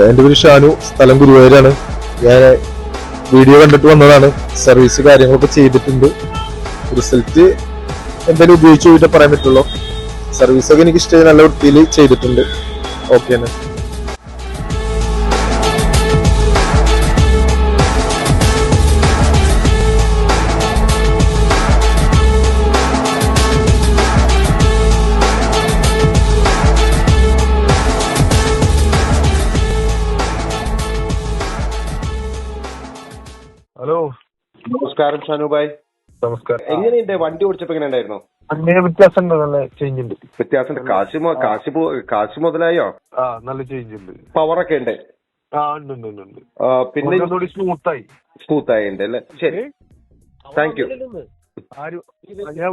എന്റെ പേര് ഷാനു, സ്ഥലം ഗുരുവായൂരാണ്. ഞാൻ വീഡിയോ കണ്ടിട്ട് വന്നതാണ്. സർവീസ് കാര്യങ്ങളൊക്കെ ചെയ്തിട്ടുണ്ട്. റിസൾട്ട് എന്തായാലും ഉപയോഗിച്ച് പോയിട്ട് പറയാൻ പറ്റുള്ളൂ. സർവീസൊക്കെ എനിക്ക് ഇഷ്ടമായി, നല്ല വൃത്തിയിൽ ചെയ്തിട്ടുണ്ട്. ഓക്കെ തന്നെ. ഹലോ, നമസ്കാരം ഷാനുഭായ്. നമസ്കാരം. എങ്ങനെയുണ്ട് വണ്ടി ഓടിച്ചപ്പോ എങ്ങനെ ഉണ്ടായിരുന്നു? അങ്ങനെ വ്യത്യാസം ഉണ്ട്, നല്ല ചേഞ്ച് ഉണ്ട്. വ്യത്യാസമുണ്ട്. കാശ് മുതലായോ? നല്ല ചേഞ്ച് ഉണ്ട്. പവറൊക്കെ ഉണ്ട്. ഉണ്ട്. പിന്നെ സ്മൂത്തായി സ്മൂത്ത് ആയിട്ടുണ്ട് അല്ലേ? ശരി, താങ്ക് യു. ആരും